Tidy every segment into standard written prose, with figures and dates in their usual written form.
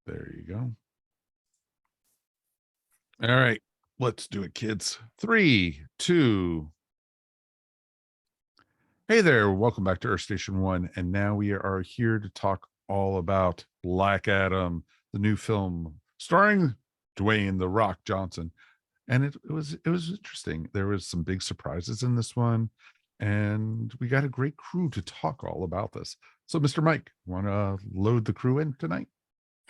There you go. All right, let's do it, kids. 3, 2. Hey there, welcome back to Earth Station 1. And now we are here to talk all about Black Adam, the new film starring Dwayne "The Rock" Johnson. And it was interesting. There was some big surprises in this one, and we got a great crew to talk all about this. So, Mr. Mike, want to load the crew in tonight?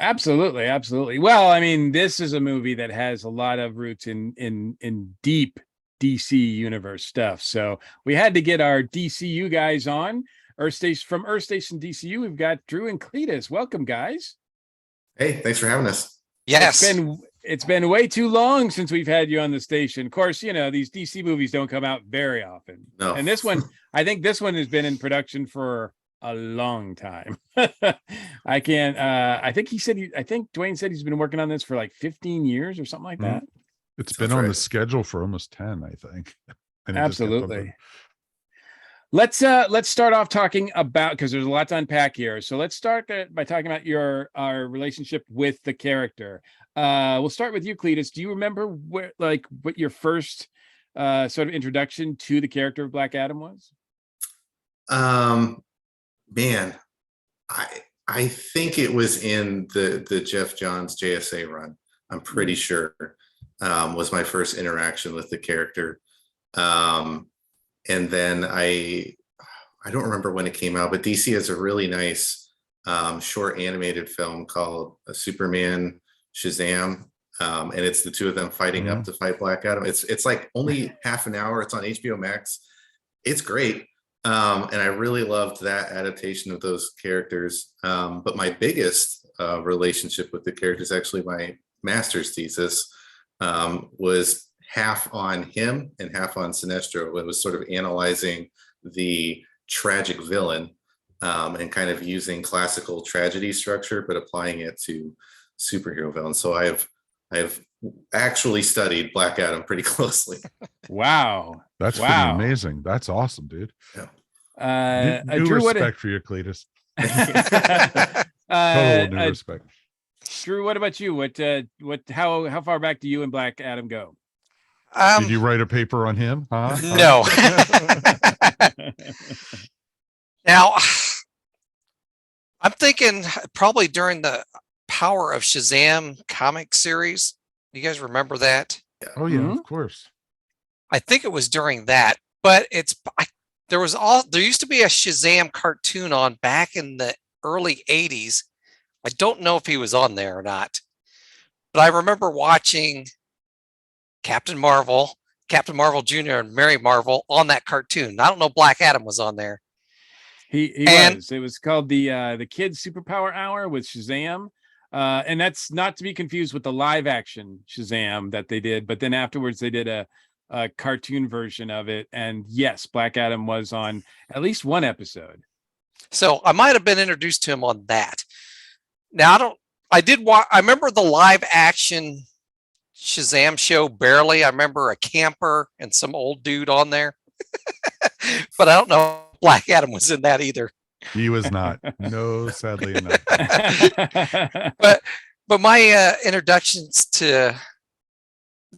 Absolutely. Well, I mean, this is a movie that has a lot of roots in deep DC universe stuff. So we had to get our DCU guys on. Earth Station DCU. We've got Drew and Cletus. Welcome, guys. Hey, thanks for having us. Yes. It's been way too long since we've had you on the station. Of course, you know, these DC movies don't come out very often. No. And this one, I think this one has been in production for a long time. I think Dwayne said he's been working on this for like 15 years or something like that. It's been on the schedule for almost 10, I think. Absolutely. Let's start off talking about, because there's a lot to unpack here. So let's start by talking about our relationship with the character. We'll start with you, Cletus. Do you remember what your first sort of introduction to the character of Black Adam was? Man, I think it was in the Jeff Johns JSA run. I'm pretty sure was my first interaction with the character. And then I don't remember when it came out, but DC has a really nice short animated film called Superman Shazam. And it's the two of them fighting up to fight Black Adam. It's like only half an hour. It's on HBO Max. It's great. And I really loved that adaptation of those characters. But my biggest relationship with the characters, actually my master's thesis, was half on him and half on Sinestro. It was sort of analyzing the tragic villain and kind of using classical tragedy structure, but applying it to superhero villains. So I've actually studied Black Adam pretty closely. Wow. That's pretty amazing. That's awesome, dude. Yeah. New Drew, respect for you, Cletus. Total new respect. Drew, what about you? How far back do you and Black Adam go? Did you write a paper on him? Huh? No. Now, I'm thinking probably during the Power of Shazam comic series. You guys remember that? Oh yeah, of course. I think it was during that, but there used to be a Shazam cartoon on back in the early 80s. I don't know if he was on there or not, but I remember watching Captain Marvel Jr. and Mary Marvel on that cartoon. I don't know Black Adam was on there. He was. It was called the Kids Superpower Hour with Shazam. And that's not to be confused with the live action Shazam that they did, but then afterwards they did a cartoon version of it. And yes, Black Adam was on at least one episode. So I might have been introduced to him on that. Now I remember the live action Shazam show barely. I remember a camper and some old dude on there, but I don't know if Black Adam was in that either. He was not. No, sadly enough. But my introductions to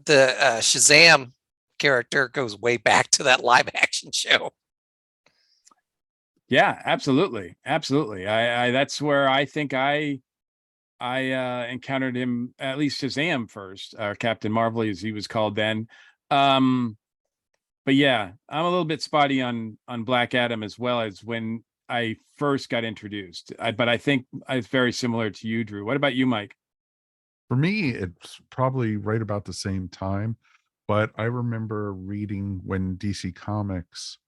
the Shazam character goes way back to that live action show. Yeah, absolutely. I that's where I think I encountered him, at least Shazam first, or Captain Marvel as he was called then. But yeah, I'm a little bit spotty on Black Adam as well as when I first got introduced. But I think it's very similar to you, Drew. What about you, Mike? For me, it's probably right about the same time, but I remember reading when DC Comics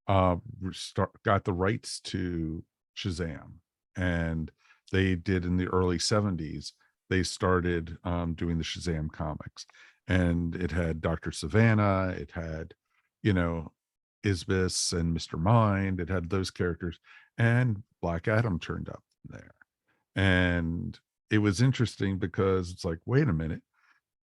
got the rights to Shazam, and they did in the early 70s. They started doing the Shazam comics, and it had Dr. Savannah, it had, Isbis and Mr. Mind. It had those characters, and Black Adam turned up there. And it was interesting because it's like, wait a minute,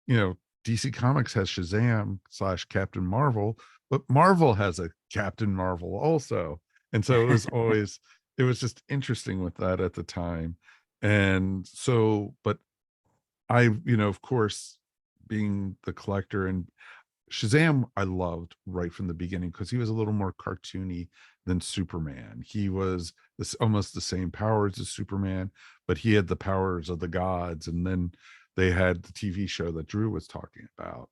DC Comics has Shazam / Captain Marvel, but Marvel has a Captain Marvel also. And so it was always, it was just interesting with that at the time. And so, but I, of course, being the collector, and Shazam I loved right from the beginning because he was a little more cartoony than Superman. He was this almost the same powers as Superman, but he had the powers of the gods. And then they had the TV show that Drew was talking about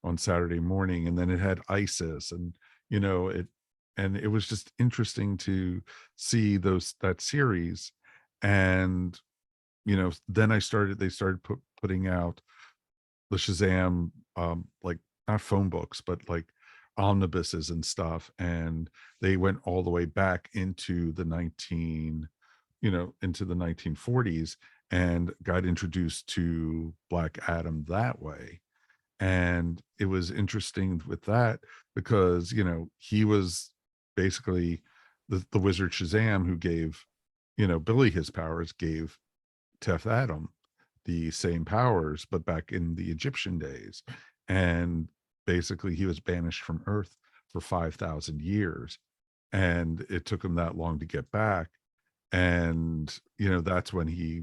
on Saturday morning, and then it had Isis, and it was just interesting to see that series. And then they started putting out the Shazam, like not phone books, but like omnibuses and stuff. And they went all the way back into the 1940s and got introduced to Black Adam that way. And it was interesting with that because, he was basically the wizard Shazam who gave, Billy his powers, gave Teth Adam the same powers, but back in the Egyptian days. And basically he was banished from Earth for 5,000 years. And it took him that long to get back. And, that's when he,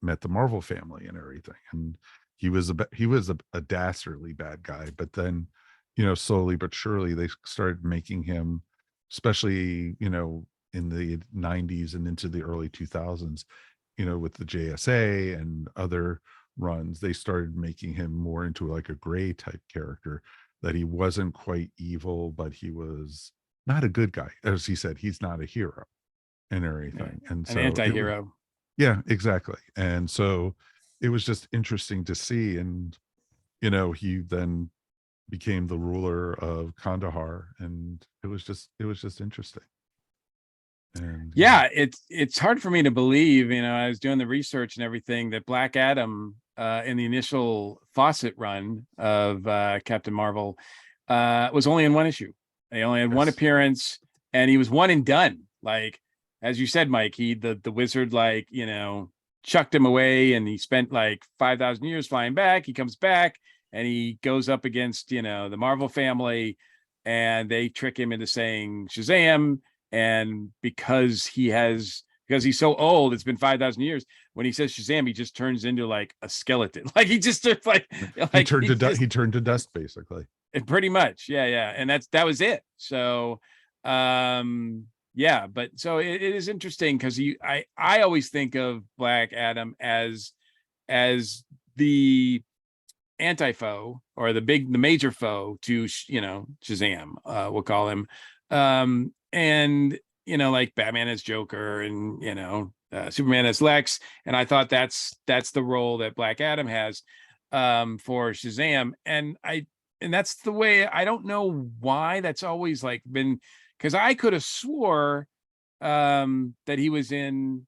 met the Marvel family and everything. And he was a dastardly bad guy. But then, slowly but surely they started making him, especially, in the 90s and into the early 2000s, with the JSA and other runs, they started making him more into like a gray type character, that he wasn't quite evil, but he was not a good guy. As he said, he's not a hero and everything. And so An anti-hero. yeah, exactly. And so it was just interesting to see. And, he then became the ruler of Kandahar, and it was just interesting. And Yeah, it's hard for me to believe, I was doing the research and everything, that Black Adam in the initial Fawcett run of Captain Marvel was only in one issue. They only had one appearance, and he was one and done. Like, as you said, Mike, the wizard, like, chucked him away, and he spent like 5,000 years flying back. He comes back and he goes up against, the Marvel family, and they trick him into saying Shazam. And because he's so old, it's been 5,000 years. When he says Shazam, he just turns into like a skeleton. Like he just like he turned to dust, basically. Pretty much. Yeah. And that was it. So, yeah, but so it is interesting because I always think of Black Adam as the anti-foe, or the major foe to Shazam, we'll call him. And like Batman as Joker, and Superman as Lex. And I thought that's the role that Black Adam has for Shazam. And that's the way. I don't know why that's always like been, because I could have swore that he was in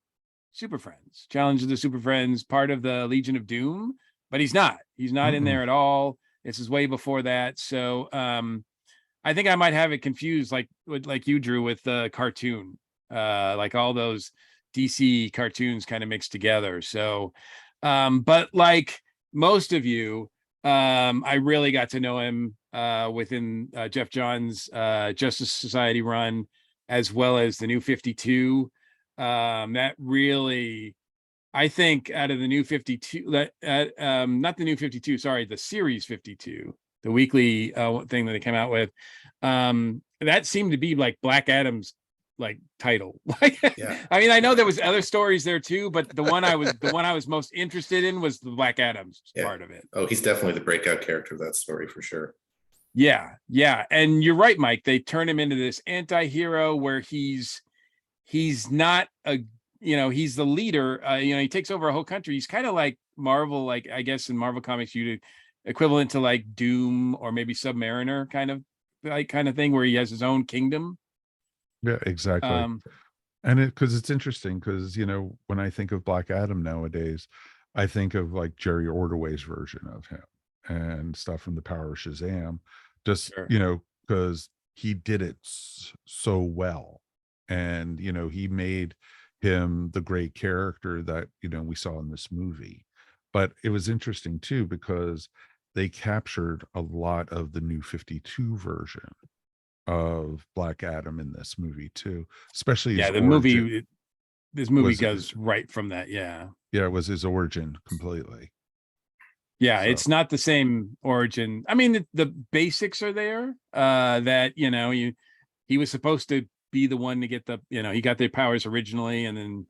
Super Friends, Challenge of the Super Friends, part of the Legion of Doom, but he's not in there at all. This is way before that. So I think I might have it confused, like you, Drew, with the cartoon, like all those DC cartoons kind of mixed together. So, but like most of you, I really got to know him within Jeff Johns' Justice Society run, as well as the New 52. That really, I think, out of the New 52, not the New 52, sorry, the Series 52, the weekly thing that they came out with, that seemed to be like Black Adam's like title. Yeah. I mean, I know there was other stories there too, but the one I was most interested in was the Black Adam's part of it. Oh, he's definitely the breakout character of that story for sure. Yeah. And you're right, Mike. They turn him into this anti-hero where he's not a, he's the leader. He takes over a whole country. He's kind of like Marvel, like I guess in Marvel Comics, you'd equivalent to like Doom or maybe Submariner kind of thing, where he has his own kingdom. Yeah, exactly. And because it's interesting, because when I think of Black Adam nowadays, I think of like Jerry Ordway's version of him and stuff from the Power of Shazam, just because he did it so well. And he made him the great character that we saw in this movie. But it was interesting too, because they captured a lot of the New 52 version of Black Adam in this movie too, especially this movie goes right from that. Yeah Yeah, it was his origin completely. Yeah, So- it's not the same origin. I mean, the basics are there. That he was supposed to be the one to get the he got their powers originally and then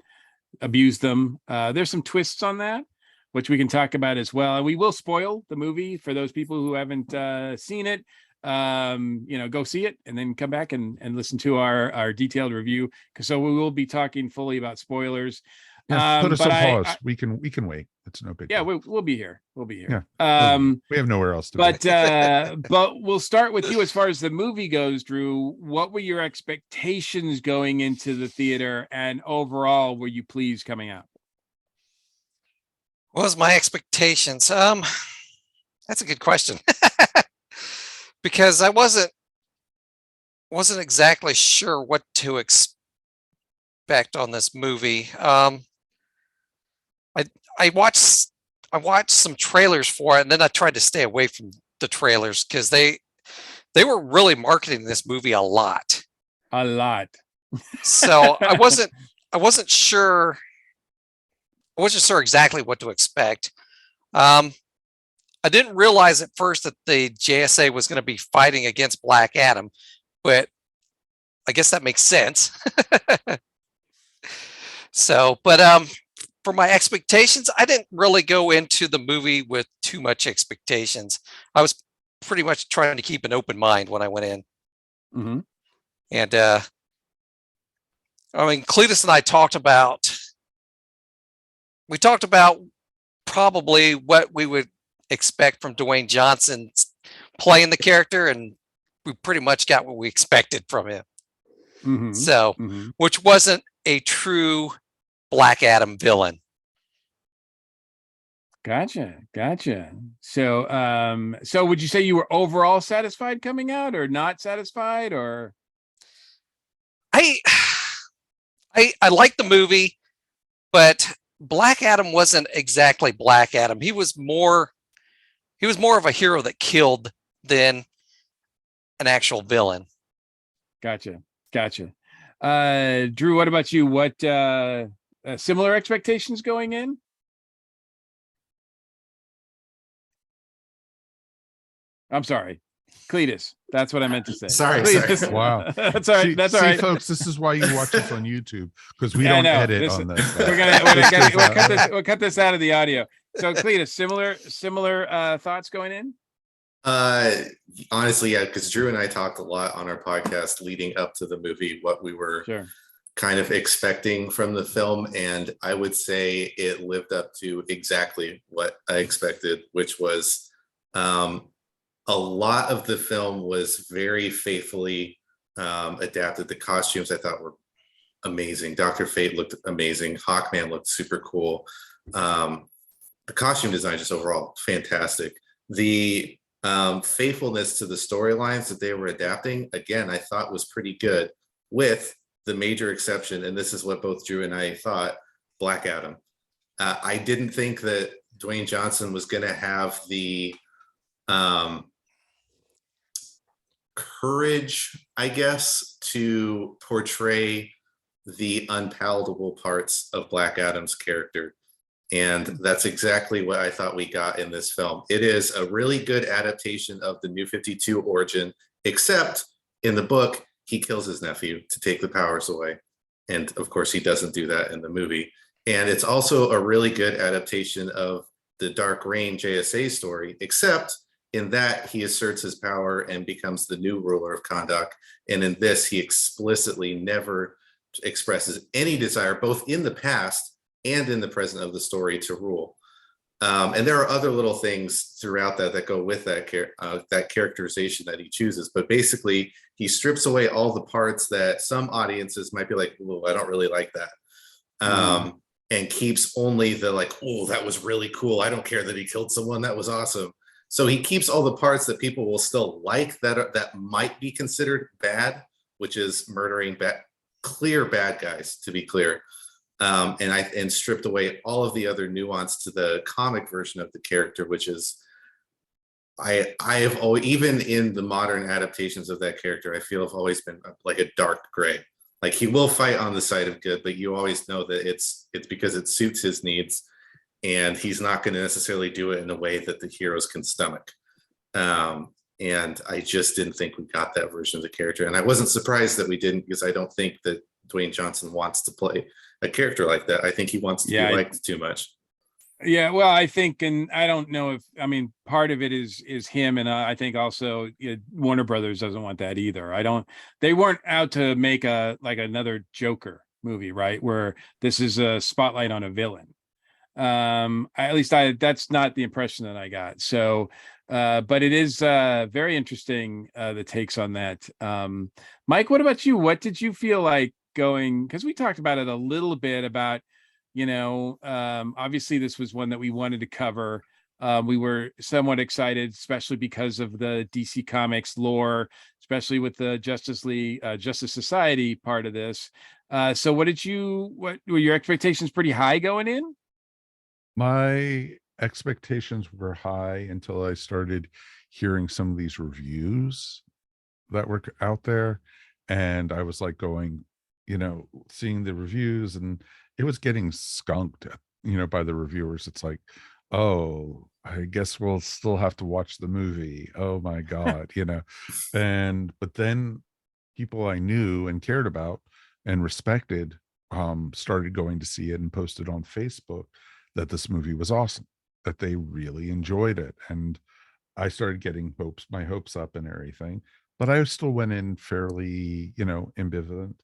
abused them. There's some twists on that, which we can talk about as well. We will spoil the movie for those people who haven't seen it. Go see it and then come back and listen to our detailed review. So we will be talking fully about spoilers. Yeah, put us on but pause. We can wait. It's no big yeah, deal. we'll be here. We'll be here. Yeah. We have nowhere else to be. But we'll start with you as far as the movie goes, Drew. What were your expectations going into the theater, and overall, were you pleased coming out? What was my expectations? That's a good question. Because I wasn't exactly sure what to expect on this movie. I watched some trailers for it, and then I tried to stay away from the trailers because they were really marketing this movie a lot. So I wasn't sure exactly what to expect. I didn't realize at first that the JSA was going to be fighting against Black Adam, but I guess that makes sense. So, but for my expectations, I didn't really go into the movie with too much expectations. I was pretty much trying to keep an open mind when I went in. Mm-hmm. And Cletus and I talked about probably what we would expect from Dwayne Johnson playing the character, and we pretty much got what we expected from him. Mm-hmm. So, which wasn't a true Black Adam villain. Gotcha. So would you say you were overall satisfied coming out, or not satisfied, or? I liked the movie, but Black Adam wasn't exactly Black Adam. He was more of a hero that killed than an actual villain. Gotcha. Drew, what about you? What similar expectations going in? I'm sorry, Cletus. That's what I meant to say. Sorry. Wow. That's all right. That's all right, folks. This is why you watch us on YouTube, because we don't edit on this. We'll cut this out of the audio. So, Cletus, similar thoughts going in? Honestly, yeah, because Drew and I talked a lot on our podcast leading up to the movie, what we were kind of expecting from the film, and I would say it lived up to exactly what I expected, which was a lot of the film was very faithfully adapted. The costumes I thought were amazing. Dr. Fate looked amazing. Hawkman looked super cool. The costume design just overall fantastic. The faithfulness to the storylines that they were adapting, again, I thought was pretty good, with the major exception, and this is what both Drew and I thought, Black Adam. I didn't think that Dwayne Johnson was going to have the courage, I guess, to portray the unpalatable parts of Black Adam's character. And that's exactly what I thought we got in this film. It is a really good adaptation of the New 52 origin, except in the book, he kills his nephew to take the powers away. And of course, he doesn't do that in the movie. And it's also a really good adaptation of the Dark Reign JSA story, except in that he asserts his power and becomes the new ruler of Kahndaq. And in this, he explicitly never expresses any desire, both in the past and in the present of the story, to rule. And there are other little things throughout that go with that characterization that he chooses. But basically, he strips away all the parts that some audiences might be like, "Oh, I don't really like that," and keeps only the like, "Oh, that was really cool. I don't care that he killed someone. That was awesome." So he keeps all the parts that people will still like that might be considered bad, which is murdering clear bad guys, to be clear. And stripped away all of the other nuance to the comic version of the character, which is, I have always, even in the modern adaptations of that character, I feel have always been like a dark gray. Like, he will fight on the side of good, but you always know that it's because it suits his needs. and he's not going to necessarily do it in a way that the heroes can stomach. And I just didn't think we got that version of the character. And I wasn't surprised that we didn't, because I don't think that Dwayne Johnson wants to play a character like that. I think he wants to be liked too much. Yeah, well, I think, and I don't know if, I mean, part of it is him, and I think also Warner Brothers doesn't want that either. They weren't out to make another Joker movie, right? Where this is a spotlight on a villain. That's not the impression that I got. So, but it is very interesting, the takes on that. Mike, what about you? What did you feel like going? Because we talked about it a little bit about, obviously this was one that we wanted to cover. We were somewhat excited, especially because of the DC Comics lore, especially with the Justice Society part of this. So what were your expectations pretty high going in? My expectations were high until I started hearing some of these reviews that were out there. And I was like going, seeing the reviews, and it was getting skunked, by the reviewers. It's like, oh, I guess we'll still have to watch the movie. Oh my God, but then people I knew and cared about and respected started going to see it and posted on Facebook that this movie was awesome, that they really enjoyed it. And I started getting my hopes up and everything, but I still went in fairly, ambivalent.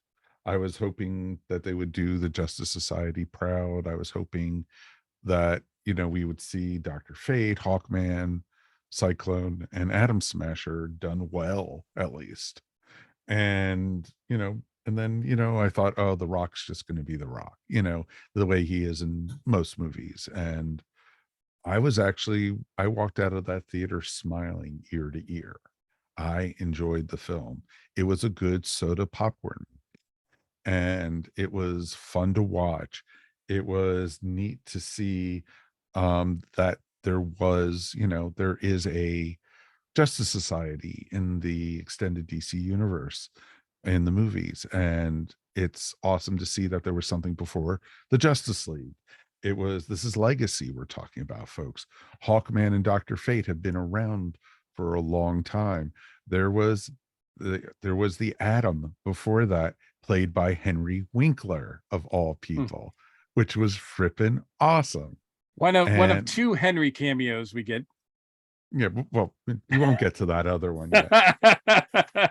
I was hoping that they would do the Justice Society proud. I was hoping that, we would see Dr. Fate, Hawkman, Cyclone, and Atom Smasher done well, at least. And, and then, I thought, oh, The Rock's just going to be The Rock, the way he is in most movies. And I walked out of that theater smiling ear to ear. I enjoyed the film. It was a good soda popcorn, and it was fun to watch. It was neat to see that there is a Justice Society in the extended DC universe in the movies. And it's awesome to see that there was something before the Justice League. This is legacy we're talking about, folks. Hawkman and Dr. Fate have been around for a long time. There was the Atom before that, played by Henry Winkler, of all people, which was frippin' awesome. One of two Henry cameos we get. Yeah, well, we won't get to that other one yet.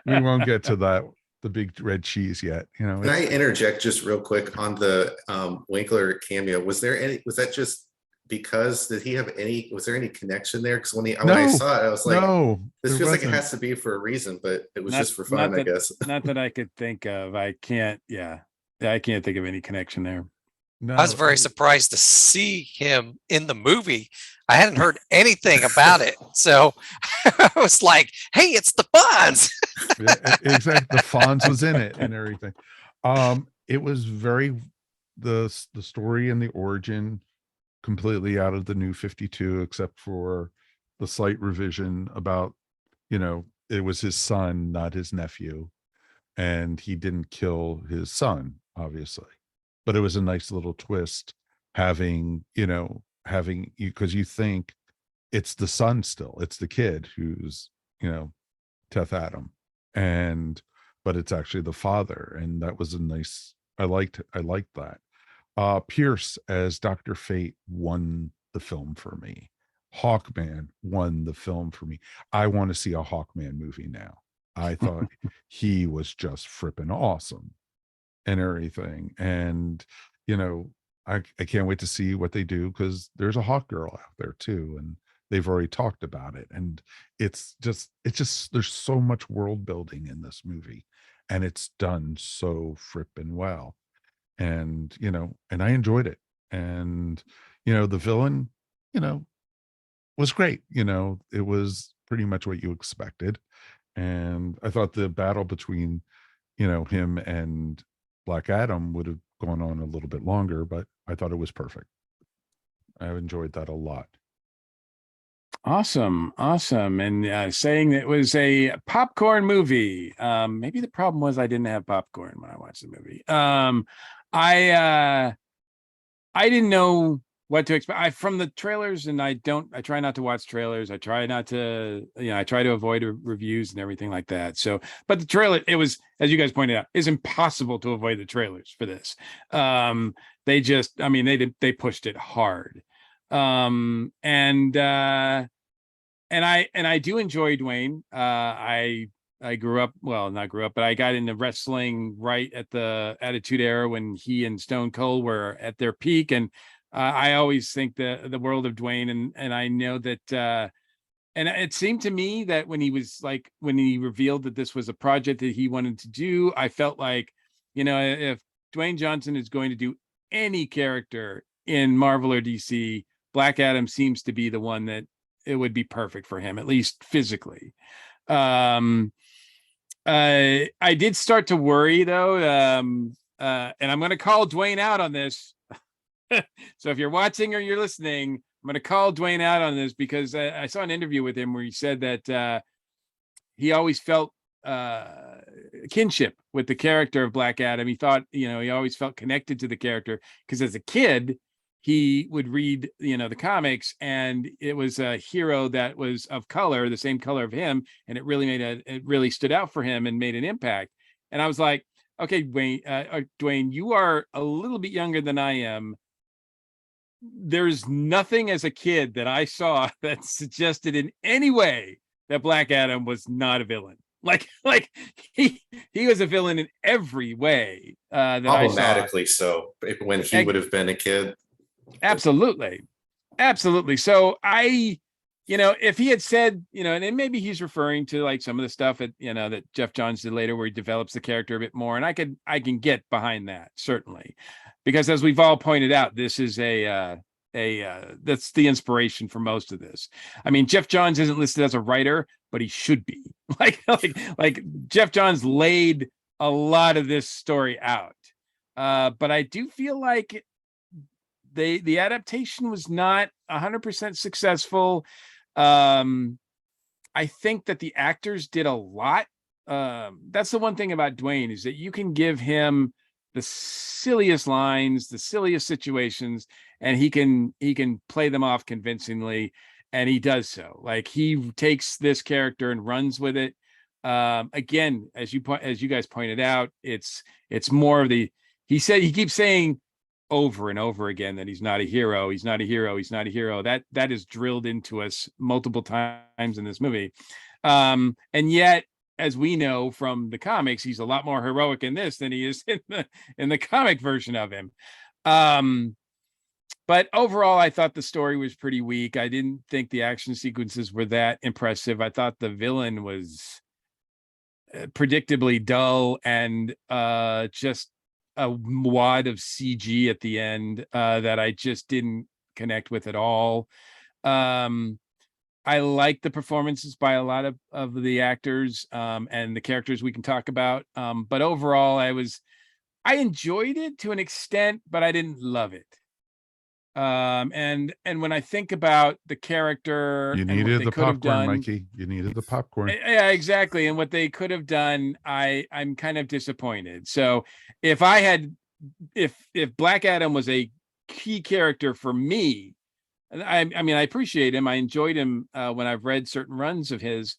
We won't get to the big red cheese yet. Can I interject just real quick on the Winkler cameo? Was that just because was there any connection there? Because when I saw it, I was like, no, this feels like it has to be for a reason, but it was just for fun, I guess. Not that I could think of. I can't think of any connection there. No, I was very surprised to see him in the movie. I hadn't heard anything about it. So I was like, hey, it's the Fonz. Exactly. The Fonz was in it and everything. It was the story and the origin completely out of the New 52, except for the slight revision about, it was his son, not his nephew. And he didn't kill his son, obviously. But it was a nice little twist having because you think it's the son still, it's the kid who's, Teth Adam, but it's actually the father. And that was I liked that. Pierce as Dr. Fate won the film for me. Hawkman won the film for me. I want to see a Hawkman movie now. I thought he was just frippin' awesome and everything. And, I can't wait to see what they do, because there's a Hawk Girl out there too. And they've already talked about it. And it's just, there's so much world building in this movie, and it's done so frippin' well. And, and I enjoyed it. And, the villain, was great. It was pretty much what you expected. And I thought the battle between, him and Black Adam would have gone on a little bit longer, but I thought it was perfect. I enjoyed that a lot. Awesome. And saying it was a popcorn movie. Maybe the problem was I didn't have popcorn when I watched the movie. I didn't know what to expect. From the trailers, and I try not to watch trailers. I try not to, I try to avoid reviews and everything like that. So, but the trailer, it was, as you guys pointed out, is impossible to avoid the trailers for this. They just, I mean, they pushed it hard. And I do enjoy Dwayne. I grew up, well, not grew up, but I got into wrestling right at the Attitude Era when he and Stone Cold were at their peak. And I always think the world of Dwayne, and I know that, and it seemed to me that when he revealed that this was a project that he wanted to do, I felt like, if Dwayne Johnson is going to do any character in Marvel or DC, Black Adam seems to be the one that it would be perfect for him, at least physically. I did start to worry though, and I'm going to call Dwayne out on this. So if you're watching or you're listening, I'm going to call Dwayne out on this, because I saw an interview with him where he said that he always felt kinship with the character of Black Adam. He thought, he always felt connected to the character, because as a kid, he would read, the comics, and it was a hero that was of color, the same color of him. And it really stood out for him and made an impact. And I was like, okay, Dwayne, you are a little bit younger than I am. There's nothing as a kid that I saw that suggested in any way that Black Adam was not a villain. Like he was a villain in every way. That problematically so, when he would have been a kid. Absolutely. So if he had said, and maybe he's referring to like some of the stuff that Jeff Johns did later, where he develops the character a bit more, and I can get behind that, certainly, because as we've all pointed out, this is that's the inspiration for most of this. I mean, Jeff Johns isn't listed as a writer, but he should be. like Jeff Johns laid a lot of this story out. But I do feel like the adaptation was not 100% successful. I think that the actors did a lot. That's the one thing about Dwayne, is that you can give him the silliest lines, the silliest situations, and he can play them off convincingly, and he does so. Like, he takes this character and runs with it. Again, as you guys pointed out, it's more of he keeps saying over and over again that he's not a hero. That is drilled into us multiple times in this movie. And yet, as we know from the comics, he's a lot more heroic in this than he is in the comic version of him. But overall, I thought the story was pretty weak. I didn't think the action sequences were that impressive. I thought the villain was predictably dull, and just a wad of CG at the end that I just didn't connect with at all. I like the performances by a lot of the actors and the characters we can talk about. But overall, I enjoyed it to an extent, but I didn't love it. And when I think about the character, you needed the popcorn, Mikey. You needed the popcorn. Yeah, exactly. And what they could have done, I'm kind of disappointed. So if Black Adam was a key character for me, I mean, I appreciate him. I enjoyed him when I've read certain runs of his.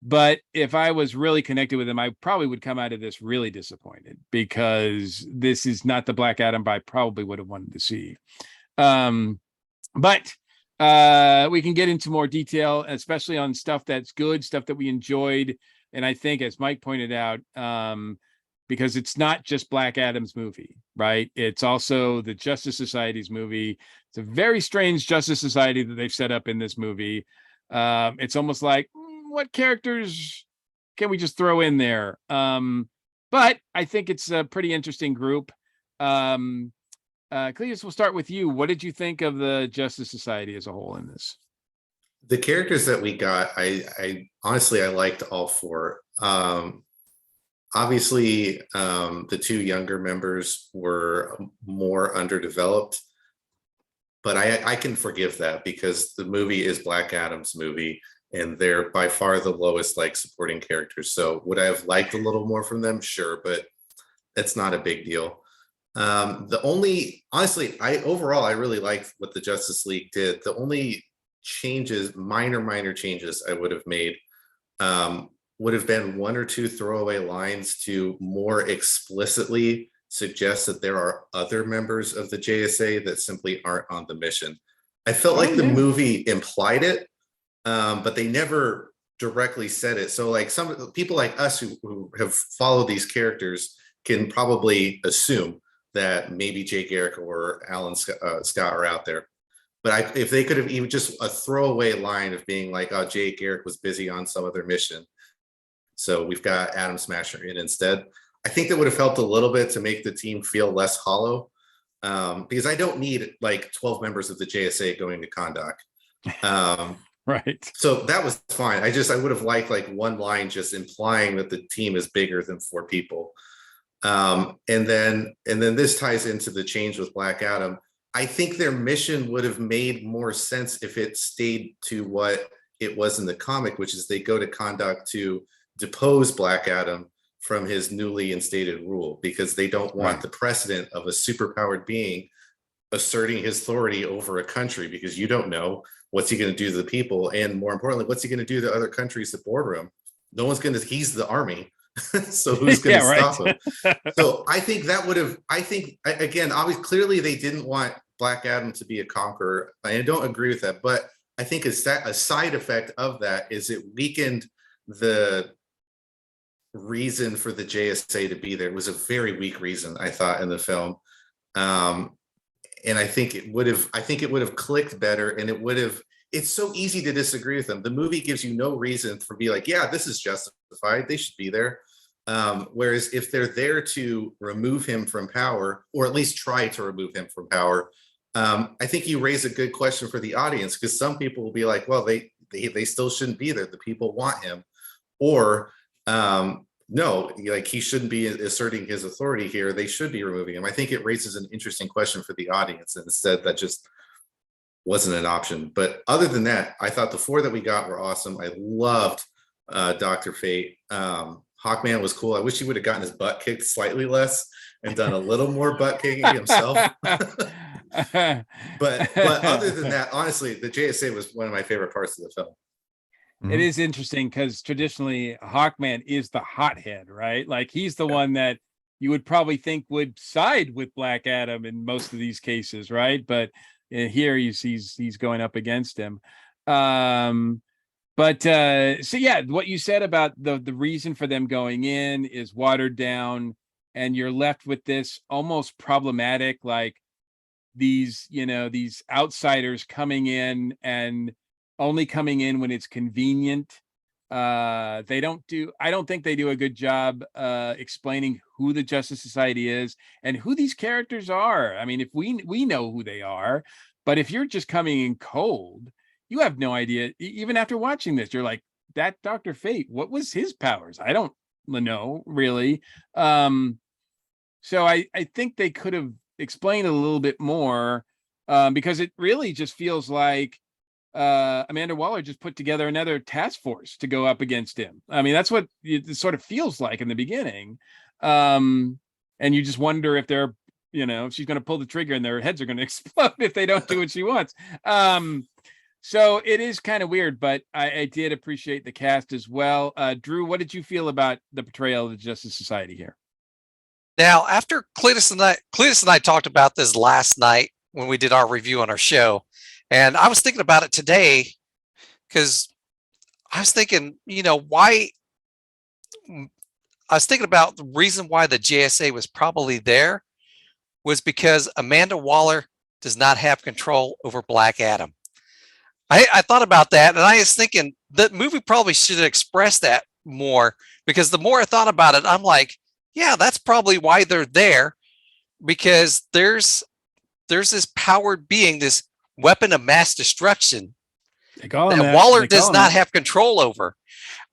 But if I was really connected with him, I probably would come out of this really disappointed, because this is not the Black Adam I probably would have wanted to see. But we can get into more detail, especially on stuff that's good, stuff that we enjoyed. And I think, as Mike pointed out, because it's not just Black Adam's movie, right? It's also the Justice Society's movie. It's a very strange Justice Society that they've set up in this movie. It's almost like, what characters can we just throw in there? But I think it's a pretty interesting group. Cletus, we'll start with you. What did you think of the Justice Society as a whole in this? The characters that we got, I honestly, I liked all four. Obviously, the two younger members were more underdeveloped, but I can forgive that, because the movie is Black Adam's movie, and they're by far the lowest supporting characters. So would I have liked a little more from them? Sure, but that's not a big deal. Honestly, I really liked what the Justice League did. The only changes, minor changes I would have made, would have been one or two throwaway lines to more explicitly suggest that there are other members of the JSA that simply aren't on the mission. I felt like the movie implied it, but they never directly said it. So like some people like us who have followed these characters can probably assume that maybe Jay Garrick or Alan Scott are out there. But if they could have even just a throwaway line of being like, oh, Jay Garrick was busy on some other mission, so we've got Adam Smasher in instead, I think that would have helped a little bit to make the team feel less hollow, because I don't need like 12 members of the JSA going to Kondak. Right. So that was fine. I would have liked like one line just implying that the team is bigger than 4 people. And then this ties into the change with Black Adam. I think their mission would have made more sense if it stayed to what it was in the comic, which is they go to Kondak to depose Black Adam from his newly instated rule, because they don't want the precedent of a superpowered being asserting his authority over a country, because you don't know what's he going to do to the people, and more importantly, what's he going to do to other countries at boardroom. No one's going to, he's the army. So who's going to stop him? So I think that would have, again, obviously, clearly they didn't want Black Adam to be a conqueror. I don't agree with that, but I think a side effect of that is it weakened the reason for the JSA to be there. It was a very weak reason, I thought, in the film. And I think it would have clicked better, and it's so easy to disagree with them. The movie gives you no reason for be like, yeah, this is justified, they should be there. Whereas if they're there to remove him from power, or at least try to remove him from power, I think you raise a good question for the audience, because some people will be like, well, they still shouldn't be there. The people want him. Or no, like he shouldn't be asserting his authority here. They should be removing him. I think it raises an interesting question for the audience, and instead that just wasn't an option. But other than that, I thought the 4 that we got were awesome. I loved Dr. Fate. Hawkman was cool. I wish he would have gotten his butt kicked slightly less and done a little more butt kicking himself. but other than that, honestly, the JSA was one of my favorite parts of the film. It is interesting because traditionally Hawkman is the hothead, right? Like he's the one that you would probably think would side with Black Adam in most of these cases, right? But here he's going up against him. So yeah, what you said about the reason for them going in is watered down, and you're left with this almost problematic, like these outsiders coming in and only coming in when it's convenient. I don't think they do a good job explaining who the Justice Society is and who these characters are. I mean, if we know who they are, but if you're just coming in cold, you have no idea. Even after watching this, you're like, that Dr. Fate, what was his powers? I don't know, really. So I think they could have explained a little bit more, because it really just feels like Amanda Waller just put together another task force to go up against him. I mean, that's what it sort of feels like in the beginning. And you just wonder if they're, if she's going to pull the trigger and their heads are going to explode if they don't do what she wants. So it is kind of weird, but I did appreciate the cast as well. Drew, what did you feel about the portrayal of the Justice Society here? Now, after Cletus and I talked about this last night when we did our review on our show, and I was thinking about it today, because I was thinking, I was thinking about the reason why the JSA was probably there was because Amanda Waller does not have control over Black Adam. I thought about that, and I was thinking the movie probably should have expressed that more, because the more I thought about it, I'm like, yeah, that's probably why they're there, because there's this powered being, this weapon of mass destruction that Waller does not have control over.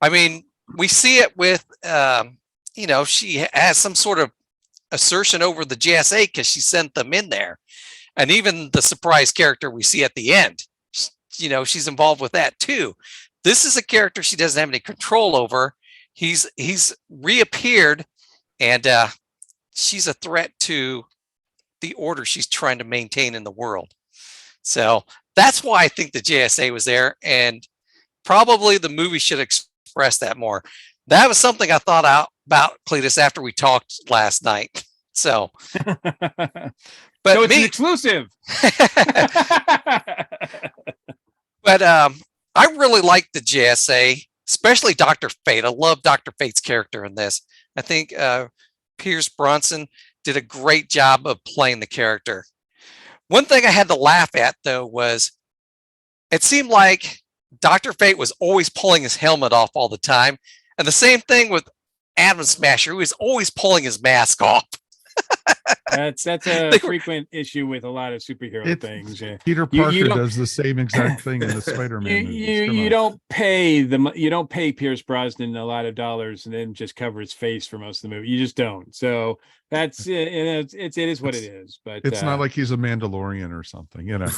I mean, we see it with, she has some sort of assertion over the JSA because she sent them in there. And even the surprise character we see at the end, she's involved with that too. This is a character she doesn't have any control over. He's reappeared, and she's a threat to the order she's trying to maintain in the world. So that's why I think the JSA was there, and probably the movie should express that more. That was something I thought out about, Cletus, after we talked last night. So, but so it's an exclusive. But I really like the JSA, especially Dr. Fate. I love Dr. Fate's character in this. I think Pierce Brosnan did a great job of playing the character. One thing I had to laugh at, though, was it seemed like Dr. Fate was always pulling his helmet off all the time. And the same thing with Atom Smasher, who was always pulling his mask off. That's a frequent issue with a lot of superhero things. Peter Parker does the same exact thing in the Spider-Man movies. You don't pay Pierce Brosnan a lot of dollars and then just cover his face for most of the movie. You just don't. So that's it is what it is. But it's not like he's a Mandalorian or something, you know.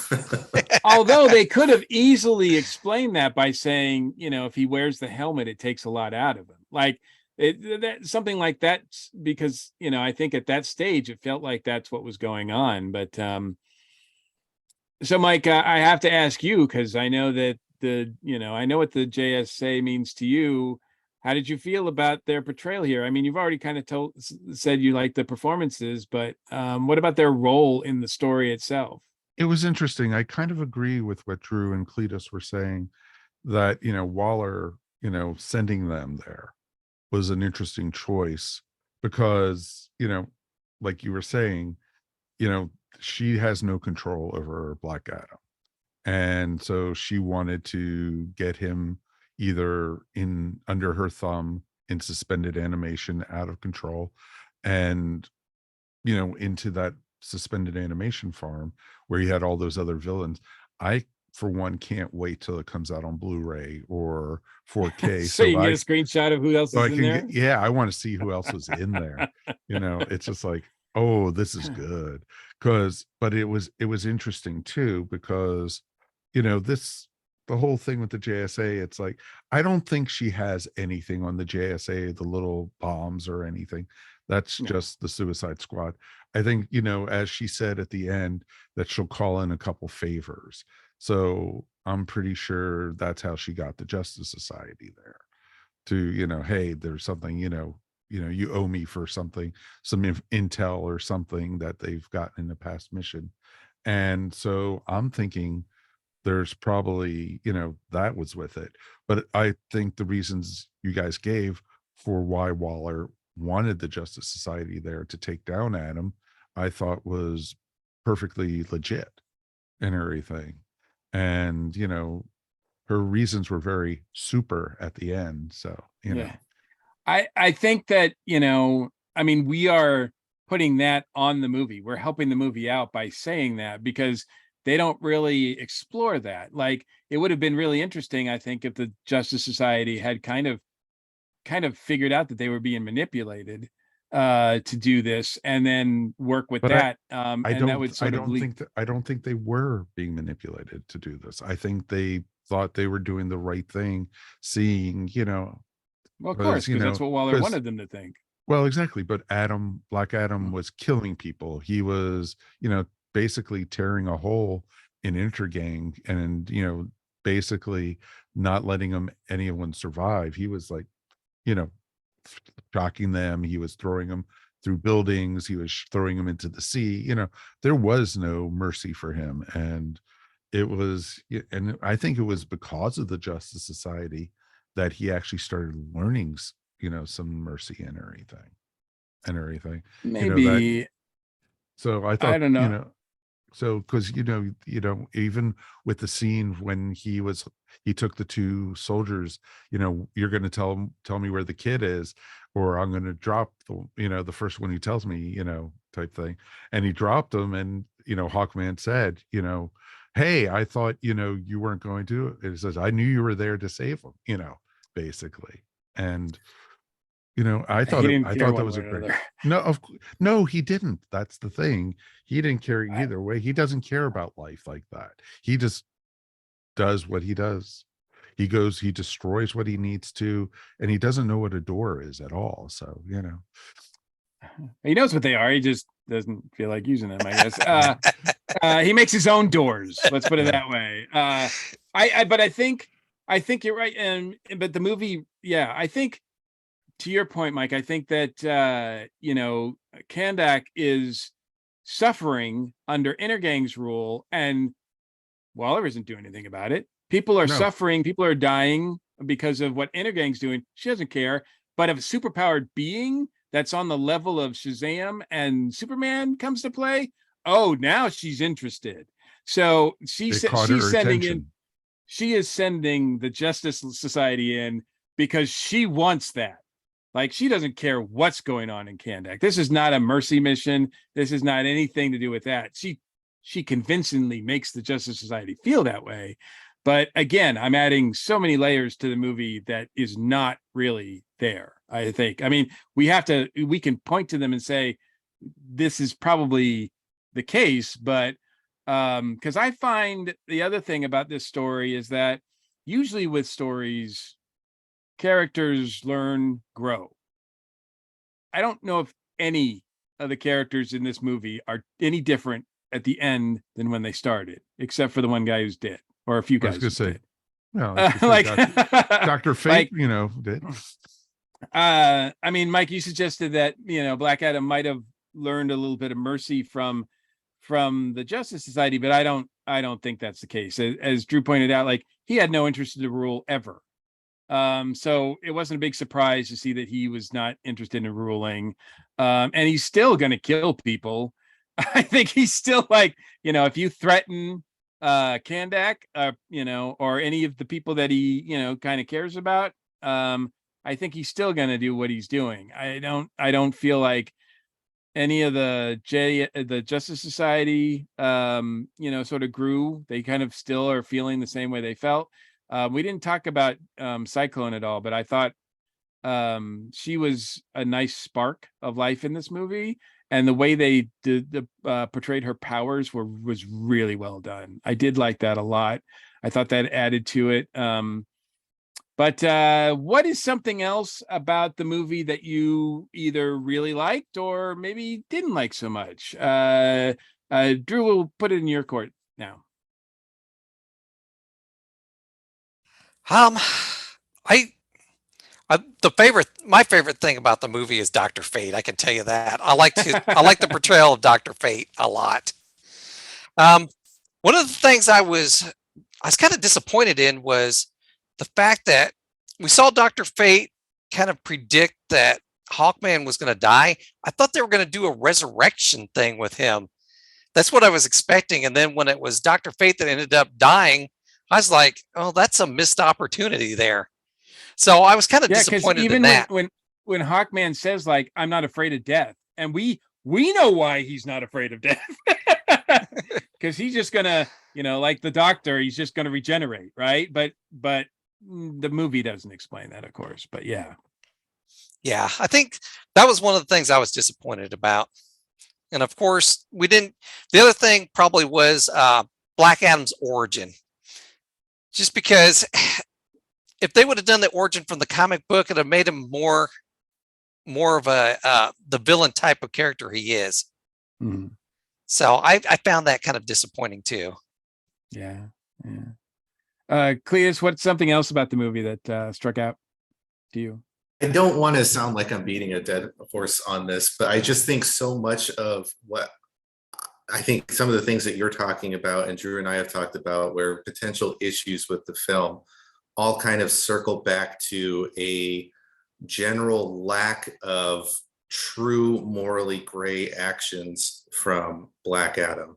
Although they could have easily explained that by saying, you know, if he wears the helmet, it takes a lot out of him. Like something like that, because, you know, I think at that stage it felt like that's what was going on. But so Mike, I have to ask you, because I know that I know what the JSA means to you. How did you feel about their portrayal here? I mean, you've already kind of said you like the performances, but what about their role in the story itself? It was interesting. I kind of agree with what Drew and Cletus were saying, that, you know, Waller, you know, sending them there was an interesting choice because, you know, like you were saying, you know, she has no control over Black Adam. And so she wanted to get him either in under her thumb in suspended animation, out of control, and, you know, into that suspended animation farm where he had all those other villains. I, for one, can't wait till it comes out on Blu-ray or 4K. So you can get a screenshot of who else is in there. Yeah, I want to see who else was in there. You know, it's just like, oh, this is good. But it was interesting too, because, you know, the whole thing with the JSA, it's like, I don't think she has anything on the JSA, the little bombs or anything. That's just the Suicide Squad. I think, you know, as she said at the end, that she'll call in a couple favors. So I'm pretty sure that's how she got the Justice Society there, to, you know, hey, there's something, you know, you owe me for something, some intel or something that they've gotten in a past mission. And so I'm thinking there's probably, you know, that was with it. But I think the reasons you guys gave for why Waller wanted the Justice Society there to take down Adam, I thought was perfectly legit and everything. And, you know, her reasons were very super at the end. So, you know, I think that, you know, I mean, we are putting that on the movie. We're helping the movie out by saying that, because they don't really explore that. Like, it would have been really interesting, I think, if the Justice Society had kind of figured out that they were being manipulated to do this, and then work with that. I don't think they were being manipulated to do this. I think they thought they were doing the right thing, seeing, you know. Well, of course, because that's what Waller wanted them to think. Well, exactly. But Black Adam was killing people. He was, you know, basically tearing a hole in Intergang, and, you know, basically not letting anyone survive. He was like, you know, shocking them. He was throwing them through buildings. He was throwing them into the sea. You know, there was no mercy for him. And I think it was because of the Justice Society that he actually started learning, you know, some mercy and everything. Maybe. You know, so I thought, I don't know. You know, so, because, you know, even with the scene when he took the two soldiers, you know, you're going to tell me where the kid is, or I'm going to drop the first one who tells me, you know, type thing. And he dropped them, and, you know, Hawkman said, you know, hey, I thought, you know, you weren't going to. It says, I knew you were there to save them, you know, basically. And, you know, I thought that was a great. No, he didn't. That's the thing. He didn't care either way. He doesn't care about life like that. He just does what he does. He goes, he destroys what he needs to, and he doesn't know what a door is at all. So, you know, he knows what they are. He just doesn't feel like using them, I guess. He makes his own doors. Let's put it that way. But I think you're right. But the movie, yeah, I think to your point, Mike, I think that Kandak is suffering under Intergang's rule, and Waller isn't doing anything about it. People are suffering, people are dying because of what Intergang's doing. She doesn't care. But if a superpowered being that's on the level of Shazam and Superman comes to play, oh, now she's interested. So she is sending the Justice Society in because she wants that. Like, she doesn't care what's going on in Kandak. This is not a mercy mission. This is not anything to do with that. She convincingly makes the Justice Society feel that way. But again, I'm adding so many layers to the movie that is not really there, I think. I mean, we can point to them and say, this is probably the case, but because I find the other thing about this story is that usually with stories, characters learn, grow. I don't know if any of the characters in this movie are any different at the end than when they started, except for the one guy who's dead, or a few guys. I was gonna say, well, like Dr. Fate, did. I mean, Mike, you suggested that Black Adam might have learned a little bit of mercy from the Justice Society, but I don't think that's the case. As Drew pointed out, like, he had no interest in the rule ever. So it wasn't a big surprise to see that he was not interested in ruling. And he's still going to kill people. I think he's still like, if you threaten Kandak, or any of the people that he, kind of cares about, I think he's still going to do what he's doing. I don't feel like any of the Justice Society, sort of grew. They kind of still are feeling the same way they felt. We didn't talk about Cyclone at all, but I thought she was a nice spark of life in this movie, and the way they portrayed her powers was really well done. I did like that a lot. I thought that added to it. But what is something else about the movie that you either really liked or maybe didn't like so much? Drew, we'll put it in your court now. My favorite thing about the movie is Dr. Fate. I can tell you that. I like the portrayal of Dr. Fate a lot. One of the things I was kind of disappointed in was the fact that we saw Dr. Fate kind of predict that Hawkman was going to die. I thought they were going to do a resurrection thing with him. That's what I was expecting. And then when it was Dr. Fate that ended up dying, I was like, oh, that's a missed opportunity there. So I was kind of disappointed in that. When Hawkman says, like, I'm not afraid of death, and we know why he's not afraid of death. Because he's just gonna, like the Doctor, he's just gonna regenerate, right? But the movie doesn't explain that, of course. But yeah, I think that was one of the things I was disappointed about. And of course, we didn't. The other thing probably was Black Adam's origin. Just because if they would have done the origin from the comic book, it'd have made him more of the villain type of character he is. Mm-hmm. So I found that kind of disappointing too. Yeah. Cletus, what's something else about the movie that struck out to you? I don't want to sound like I'm beating a dead horse on this, but I just think so much of what I think some of the things that you're talking about and Drew and I have talked about where potential issues with the film all kind of circle back to a general lack of true morally gray actions from Black Adam.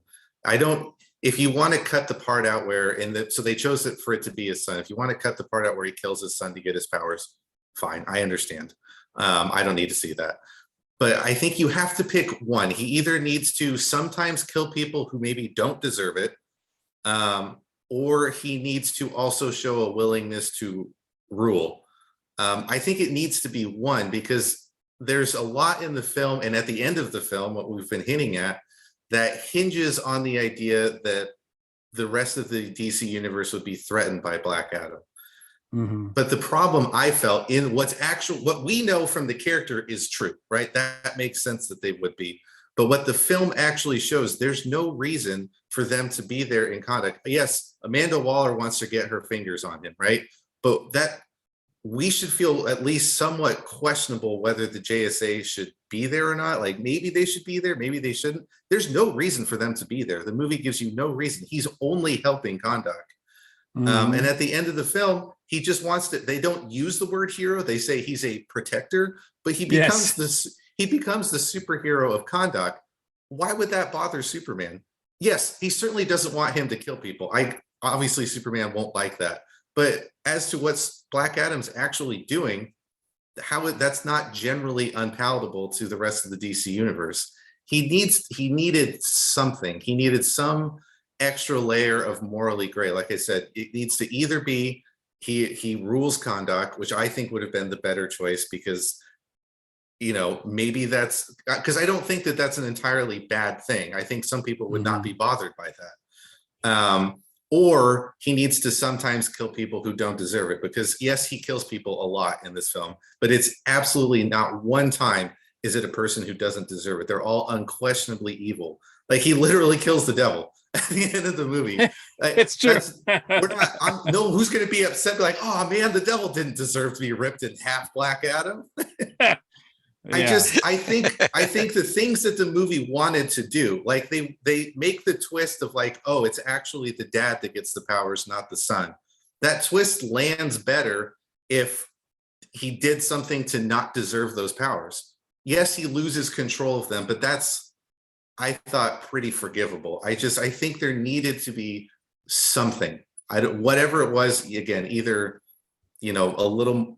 If you want to cut the part out where so they chose it for it to be his son. If you want to cut the part out where he kills his son to get his powers, fine. I understand. I don't need to see that. But I think you have to pick one. He either needs to sometimes kill people who maybe don't deserve it, or he needs to also show a willingness to rule. I think it needs to be one because there's a lot in the film and at the end of the film, what we've been hinting at, that hinges on the idea that the rest of the DC universe would be threatened by Black Adam. Mm-hmm. But the problem I felt in what we know from the character is true, right? That makes sense that they would be. But what the film actually shows, there's no reason for them to be there in Kondak. Yes, Amanda Waller wants to get her fingers on him, right? But that we should feel at least somewhat questionable whether the JSA should be there or not. Like maybe they should be there, maybe they shouldn't. There's no reason for them to be there. The movie gives you no reason. He's only helping Kondak. And at the end of the film, he just wants to, they don't use the word hero. They say he's a protector, but he becomes he becomes the superhero of Kondak. Why would that bother Superman? Yes, he certainly doesn't want him to kill people. Obviously Superman won't like that. But as to what's Black Adam's actually doing, that's not generally unpalatable to the rest of the DC universe. He needed something. He needed some extra layer of morally gray. Like I said, it needs to either be he rules Kondak, which I think would have been the better choice, because maybe that's because I don't think that that's an entirely bad thing. I think some people would not be bothered by that. Or he needs to sometimes kill people who don't deserve it, because yes, he kills people a lot in this film, but it's absolutely not one time is it a person who doesn't deserve it. They're all unquestionably evil. Like he literally kills the devil at the end of the movie. It's true. Who's going to be upset? Like, oh man, the devil didn't deserve to be ripped in half, Black Adam. I think the things that the movie wanted to do, like they make the twist of like, oh, it's actually the dad that gets the powers, not the son. That twist lands better if he did something to not deserve those powers. Yes, he loses control of them, but that's, I thought, pretty forgivable. I think there needed to be something. Whatever it was, again, either a little,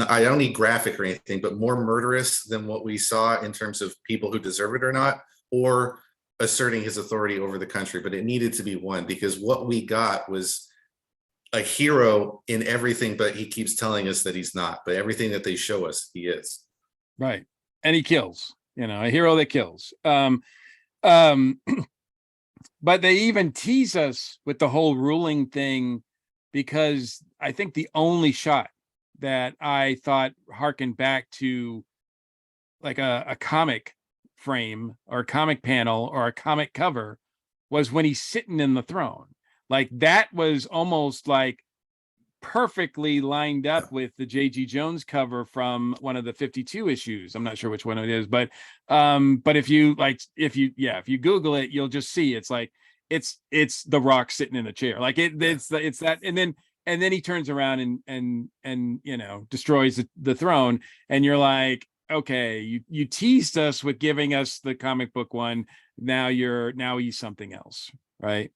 I don't need graphic or anything, but more murderous than what we saw in terms of people who deserve it or not, or asserting his authority over the country. But it needed to be one, because what we got was a hero in everything, but he keeps telling us that he's not. But everything that they show us, he is. Right. And he kills, a hero that kills. But they even tease us with the whole ruling thing, because I think the only shot that I thought harkened back to like a comic frame or a comic panel or a comic cover was when he's sitting in the throne. Like that was almost like perfectly lined up with the J.G. Jones cover from one of the 52 issues. I'm not sure which one it is, but if you Google it, you'll just see it's like it's the Rock sitting in a chair. Like it's that, and then he turns around and destroys the throne, and you're like, okay, you teased us with giving us the comic book one. Now he's something else, right?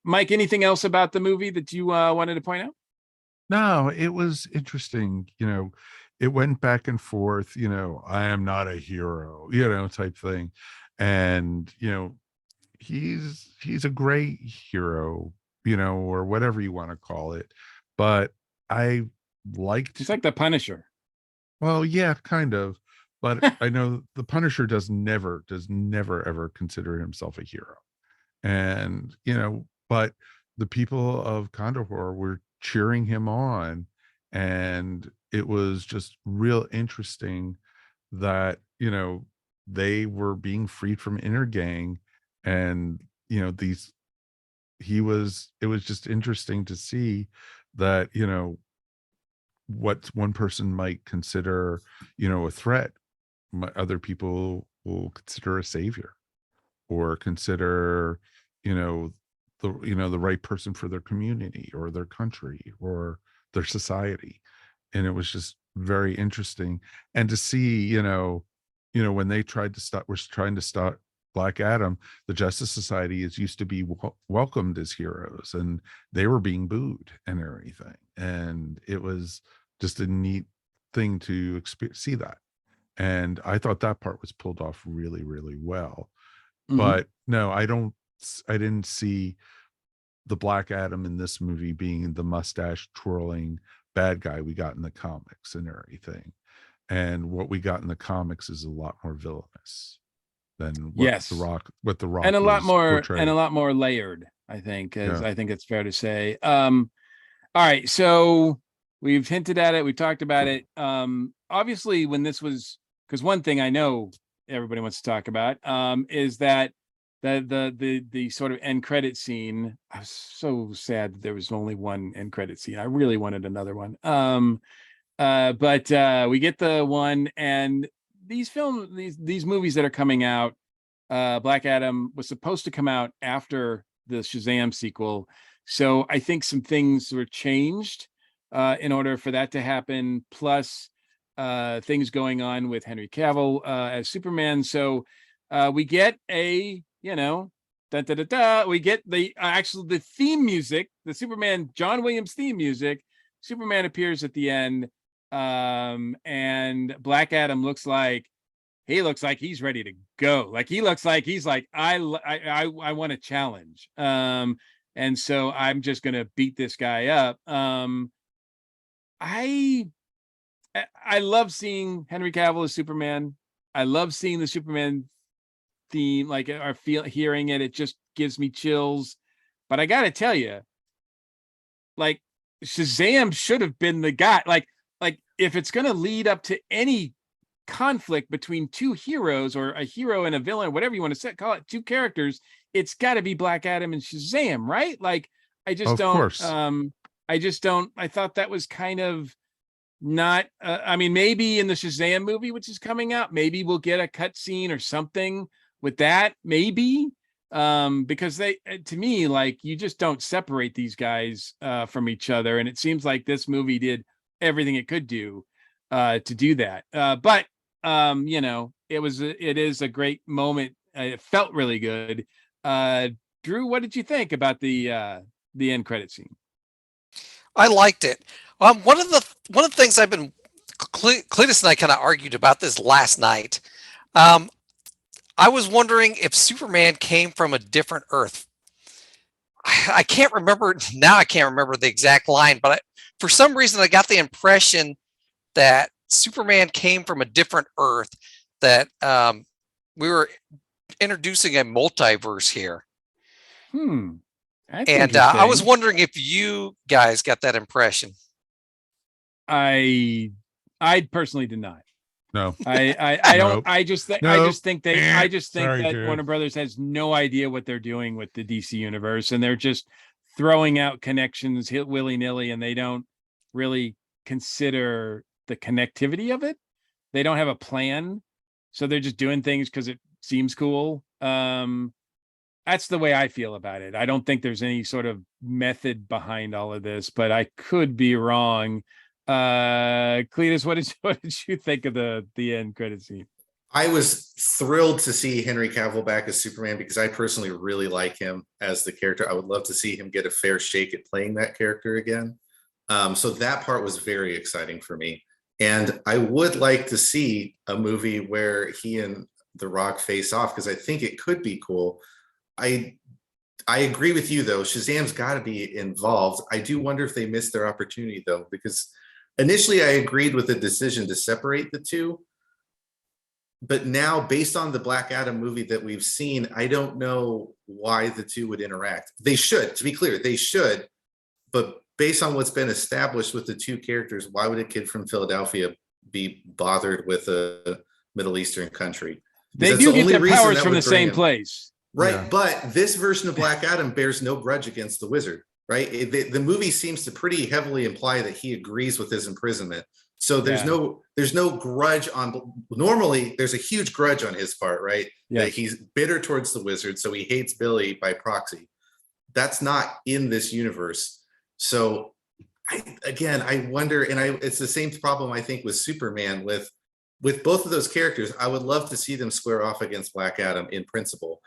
Mike, anything else about the movie that you wanted to point out? No, it was interesting. It went back and forth, I am not a hero, type thing. And, he's a great hero, or whatever you want to call it. But I liked, it's like the Punisher. Well, yeah, kind of. But I know the Punisher does never ever consider himself a hero. And, but the people of Kandahar were cheering him on. And it was just real interesting that, they were being freed from Intergang. And, it was just interesting to see that, what one person might consider, a threat, other people will consider a savior, or consider, the right person for their community or their country or their society. And it was just very interesting. And to see, when they trying to stop Black Adam, the Justice Society is used to be welcomed as heroes, and they were being booed and everything. And it was just a neat thing to see that. And I thought that part was pulled off really, really well. But no, I didn't see the Black Adam in this movie being the mustache twirling bad guy we got in the comics and everything. And what we got in the comics is a lot more villainous than what the Rock and a lot more portraying. And a lot more layered, I think, I think it's fair to say. All right, so we've hinted at it, we talked about it. Obviously, when this was, because one thing I know everybody wants to talk about, is that the sort of end credit scene. I was so sad that there was only one end credit scene. I really wanted another one. But we get the one, and these movies that are coming out, Black Adam was supposed to come out after the Shazam sequel. So I think some things were changed in order for that to happen. Plus things going on with Henry Cavill as Superman. So we get a, we get the the theme music, the Superman John Williams theme music. Superman appears at the end, and Black Adam looks like he's ready to go. Like he looks like he's like, I want a challenge. And so I'm just gonna beat this guy up. I love seeing Henry Cavill as Superman. I love seeing the Superman theme, like hearing it. It just gives me chills. But I gotta tell you, like Shazam should have been the guy. Like if it's gonna lead up to any conflict between two heroes, or a hero and a villain, whatever you want to call it, two characters, it's got to be Black Adam and Shazam, right? Like I just don't. I thought that was kind of not. I mean, maybe in the Shazam movie, which is coming out, maybe we'll get a cut scene or something with that. Maybe because they, to me, like you just don't separate these guys from each other, and it seems like this movie did everything it could do to do that. But it is a great moment. It felt really good. Drew, what did you think about the end credit scene? I liked it. One of the things I've been, Cletus and I kind of argued about this last night. I was wondering if Superman came from a different Earth. I can't remember now. I can't remember the exact line, but for some reason I got the impression that Superman came from a different Earth, that we were introducing a multiverse here. And I was wondering if you guys got that impression. I personally did not. No, I don't. Nope. I just think Sorry, that dude. Warner Brothers has no idea what they're doing with the DC universe, and they're just throwing out connections willy-nilly, and they don't really consider the connectivity of it. They don't have a plan, so they're just doing things because it seems cool. That's the way I feel about it. I don't think there's any sort of method behind all of this, but I could be wrong. Cletus, what did you think of the end credit scene? I was thrilled to see Henry Cavill back as Superman because I personally really like him as the character. I would love to see him get a fair shake at playing that character again. So that part was very exciting for me. And I would like to see a movie where he and The Rock face off, because I think it could be cool. I agree with you, though. Shazam's got to be involved. I do wonder if they missed their opportunity, though, because initially I agreed with the decision to separate the two. But now, based on the Black Adam movie that we've seen, I don't know why the two would interact. They should, to be clear, they should. But based on what's been established with the two characters, why would a kid from Philadelphia be bothered with a Middle Eastern country? They do get their powers from the same place. Right. Yeah. But this version of Black Adam bears no grudge against the Wizard, right? The movie seems to pretty heavily imply that he agrees with his imprisonment. So there's no grudge on. Normally, there's a huge grudge on his part, right? Yeah. That he's bitter towards the Wizard, so he hates Billy by proxy. That's not in this universe. So, I wonder, and it's the same problem I think with Superman. With both of those characters, I would love to see them square off against Black Adam in principle.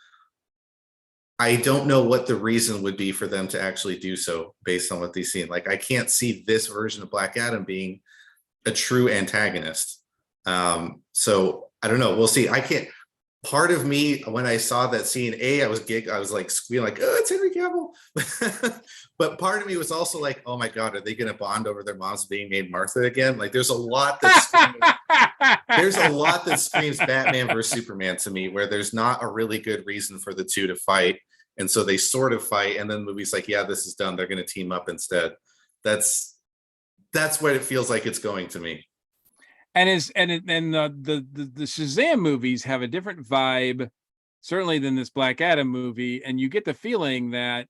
I don't know what the reason would be for them to actually do so based on what they've seen. Like, I can't see this version of Black Adam being a true antagonist. So I don't know. We'll see. Part of me, when I saw that scene, I was like squealing, like, oh, it's Henry Cavill. But part of me was also like, oh my God, are they going to bond over their moms being named Martha again? Like, there's a lot that screams Batman versus Superman to me, where there's not a really good reason for the two to fight. And so they sort of fight, and then the movie's like, yeah, this is done. They're going to team up instead. That's what it feels like it's going to me. and the Shazam movies have a different vibe, certainly, than this Black Adam movie, and you get the feeling that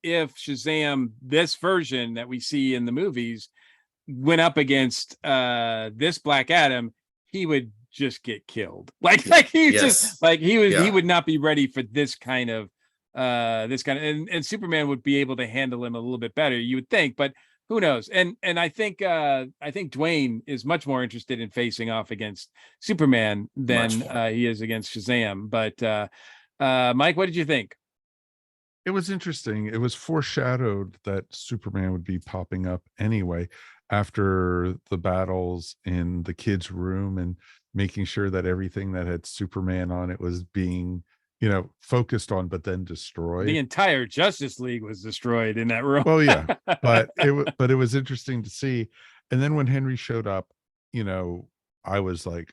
if Shazam, this version that we see in the movies, went up against this Black Adam, he would just get killed. Like he just like he would not be ready for this kind of and Superman would be able to handle him a little bit better, you would think, but who knows? And I think Dwayne is much more interested in facing off against Superman than he is against Shazam. But Mike, what did you think? It was interesting. It was foreshadowed that Superman would be popping up anyway after the battles in the kids' room and making sure that everything that had Superman on it was being, focused on, but then destroyed. The entire Justice League was destroyed in that room. Well, yeah, but it was interesting to see. And then when Henry showed up, I was like,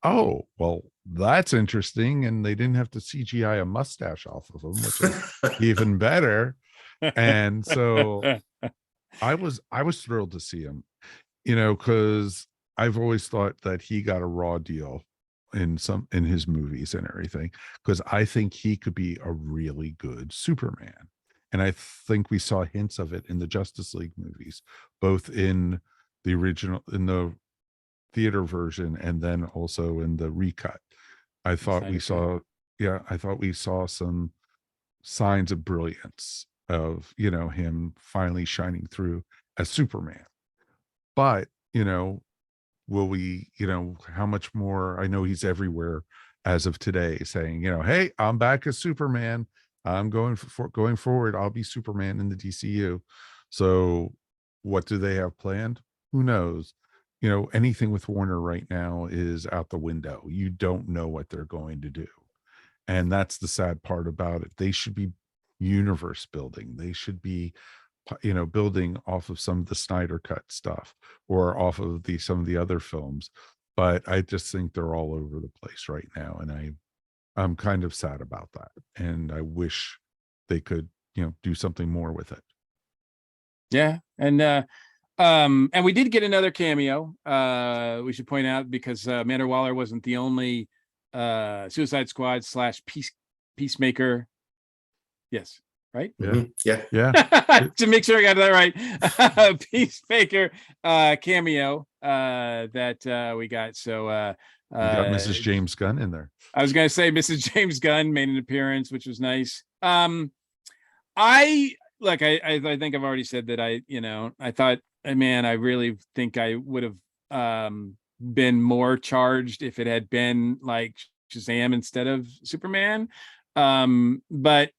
oh, well, that's interesting. And they didn't have to CGI a mustache off of him, which is even better. And so I was thrilled to see him, because I've always thought that he got a raw deal in his movies and everything, because I think he could be a really good Superman. And I think we saw hints of it in the Justice League movies, both in the original, in the theater version, and then also in the recut. I thought we saw some signs of brilliance of, him finally shining through as Superman. But, will we, how much more? I know he's everywhere as of today saying, hey, I'm back as Superman. I'm going forward. I'll be Superman in the DCU. So what do they have planned? Who knows? Anything with Warner right now is out the window. You don't know what they're going to do. And that's the sad part about it. They should be universe building. They should be, building off of some of the Snyder Cut stuff or off of some of the other films. But I just think they're all over the place right now. And I'm kind of sad about that. And I wish they could, do something more with it. Yeah. And we did get another cameo. We should point out, because Amanda Waller wasn't the only Suicide Squad / Peacemaker. Yes, right? Yeah. To make sure I got that right. Peacemaker cameo that we got. So you got Mrs. James Gunn in there. I was gonna say Mrs. James Gunn made an appearance, which was nice. I think I've already said that I thought, man, I really think I would have been more charged if it had been like Shazam instead of Superman. But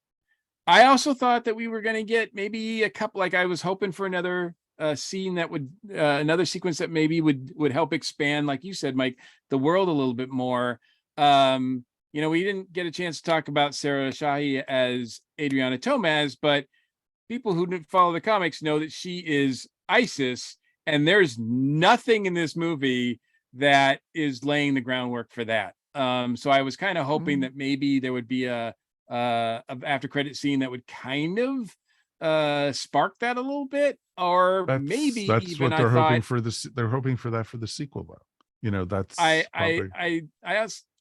I also thought that we were going to get maybe a couple, like I was hoping for another scene that would, another sequence that maybe would help expand, like you said, Mike, the world a little bit more. We didn't get a chance to talk about Sarah Shahi as Adriana Tomaz, but people who didn't follow the comics know that she is Isis, and there's nothing in this movie that is laying the groundwork for that. So I was kind of hoping that maybe there would be a after credit scene that would kind of spark that a little bit, or that's even what they're hoping for. They're hoping for that for the sequel, though. That's I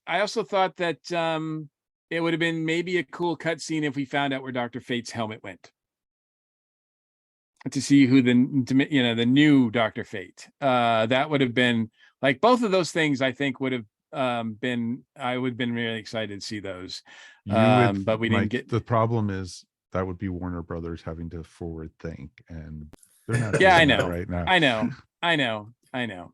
also thought that it would have been maybe a cool cut scene if we found out where Dr. Fate's helmet went, to see who the new Dr. Fate. That would have been, like, both of those things I think would have I would have been really excited to see those. But we didn't get. The problem is that would be Warner Brothers having to forward think, and they're not. Yeah, I know. Right now. I know.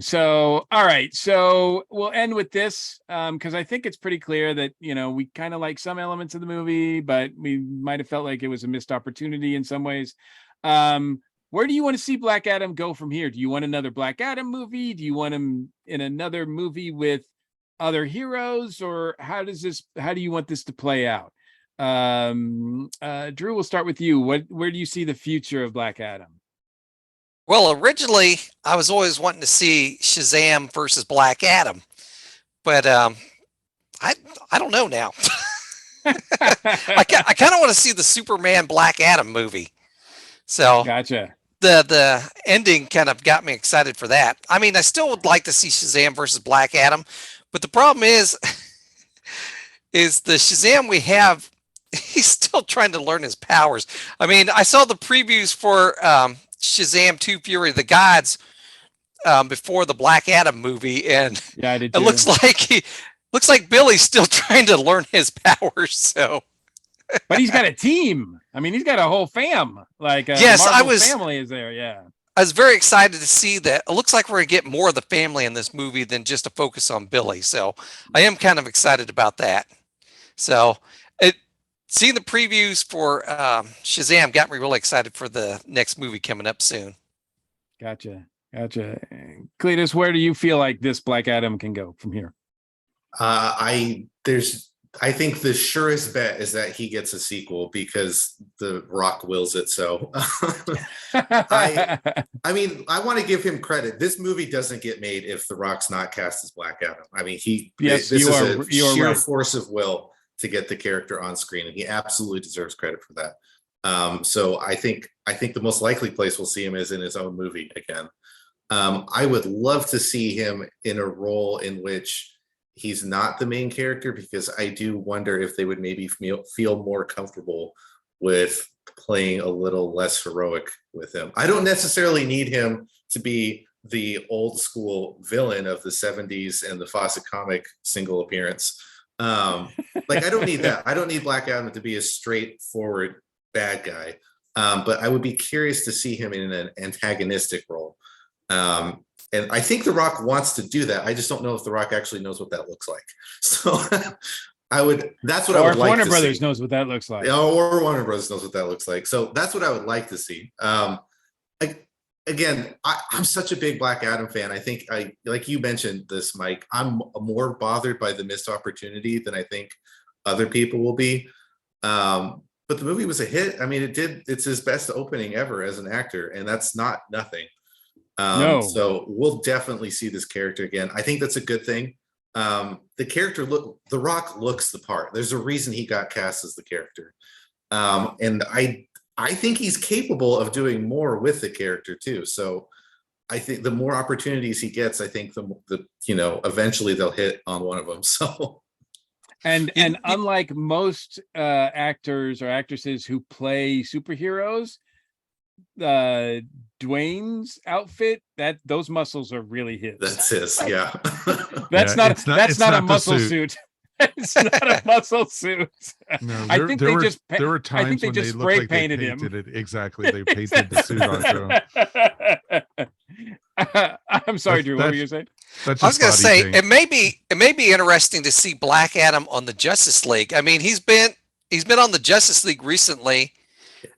So all right, so we'll end with this because I think it's pretty clear that we kind of like some elements of the movie, but we might have felt like it was a missed opportunity in some ways. Where do you want to see Black Adam go from here? Do you want another Black Adam movie? Do you want him in another movie with other heroes, or how do you want this to play out? Drew, we'll start with you. Where do you see the future of Black Adam? Well, originally I was always wanting to see Shazam versus Black Adam, but I don't know now. I kind of want to see the Superman Black Adam movie. So gotcha. the ending kind of got me excited for that. I mean, I still would like to see Shazam versus Black Adam, but the problem is the Shazam we have, he's still trying to learn his powers. I mean, I saw the previews for Shazam 2 Fury of the Gods before the Black Adam movie, and Yeah, I did it too. looks like Billy's still trying to learn his powers. So, But he's got a team. I mean, he's got a whole fam. Like, yes, the Marvel family is there. Yeah. I was very excited to see that. It looks like we're gonna get more of the family in this movie than just a focus on Billy. So I am kind of excited about that. So seeing the previews for Shazam got me really excited for the next movie coming up soon. Gotcha. Cletus, where do you feel like this Black Adam can go from here? I think the surest bet is that he gets a sequel because The Rock wills it. So I mean, I want to give him credit. This movie doesn't get made if The Rock's not cast as Black Adam. I mean, this is a sheer force of will to get the character on screen, and he absolutely deserves credit for that. So I think the most likely place we'll see him is in his own movie again. I would love to see him in a role in which he's not the main character, because I do wonder if they would maybe feel more comfortable with playing a little less heroic with him. I don't necessarily need him to be the old school villain of the 70s and the Fawcett comic single appearance. Like, I don't need that. I don't need Black Adam to be a straightforward bad guy. But I would be curious to see him in an antagonistic role. And I think The Rock wants to do that. I just don't know if The Rock actually knows what that looks like. So that's what I would like to see. Or Warner Brothers knows what that looks like. Or Warner Brothers knows what that looks like. So that's what I would like to see. Again, I'm such a big Black Adam fan. I think like you mentioned this, Mike, I'm more bothered by the missed opportunity than I think other people will be. But the movie was a hit. I mean, it's his best opening ever as an actor, and that's not nothing. No. So we'll definitely see this character again. I think that's a good thing. The character The Rock looks the part. There's a reason he got cast as the character. And I think he's capable of doing more with the character too. So I think the more opportunities he gets, I think the eventually they'll hit on one of them. So and unlike most actors or actresses who play superheroes, Dwayne's outfit, those muscles are really his. That's his, yeah. That's not a muscle suit. It's not a muscle suit. No, I think there were times when they spray looked like painted they him. painted it. Exactly, they painted the suit onto him. I'm sorry, Drew. What were you saying? I was going to say it may be interesting to see Black Adam on the Justice League. I mean, he's been on the Justice League recently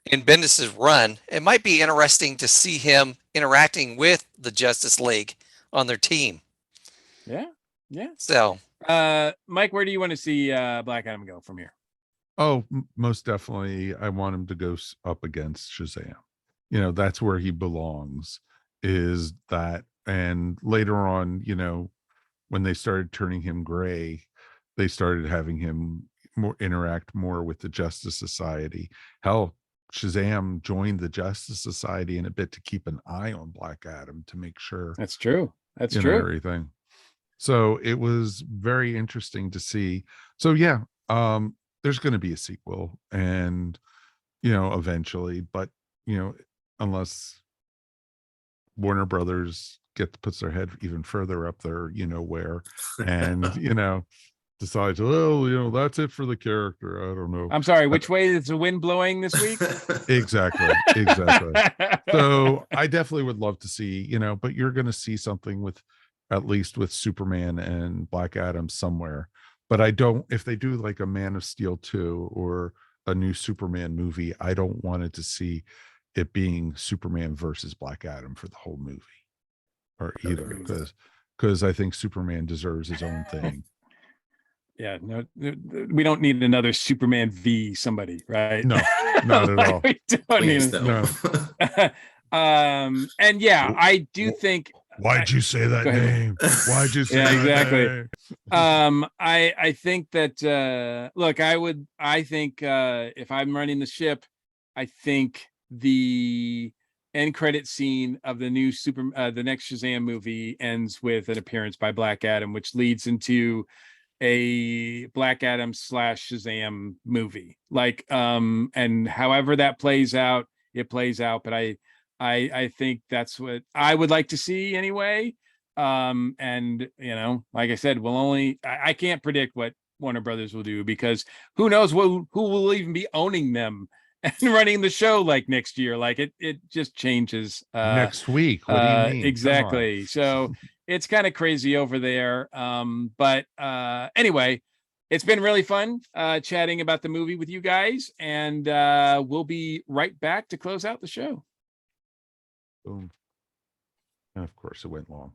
in Bendis's run. It might be interesting to see him interacting with the Justice League on their team. Yeah. So, Mike, where do you want to see Black Adam go from here? Oh, most definitely. I want him to go up against Shazam. That's where he belongs. Is that, and later on, when they started turning him gray, they started having him interact more with the Justice Society. Hell, Shazam joined the Justice Society in a bit to keep an eye on Black Adam to make sure. That's true. That's true. Everything. So it was very interesting to see. So yeah, there's going to be a sequel, and eventually, but unless Warner Brothers puts their head even further up there, where, and decides, that's it for the character. I don't know. I'm sorry, which way is the wind blowing this week? Exactly. So I definitely would love to see, but you're going to see something at least with Superman and Black Adam somewhere. But if they do like a Man of Steel 2 or a new Superman movie, I don't want it to see it being Superman versus Black Adam for the whole movie, or either, because I think Superman deserves his own thing. Yeah, no, we don't need another Superman v somebody, right? No, not at all. We don't need no. And yeah, I do think. Why'd you say that name? Why'd you say that exactly. name? I think that look, I think if I'm running the ship, I think the end credit scene of the new the next Shazam movie ends with an appearance by Black Adam, which leads into a Black Adam / Shazam movie. Like, and however that plays out, it plays out. But I think that's what I would like to see anyway. And you know, like I said, I can't predict what Warner Brothers will do, because who knows who will even be owning them and running the show like next year. Like it just changes Next week. What do you mean? Come on. Exactly. So it's kind of crazy over there. But anyway, it's been really fun chatting about the movie with you guys, and we'll be right back to close out the show. Boom. And of course it went long.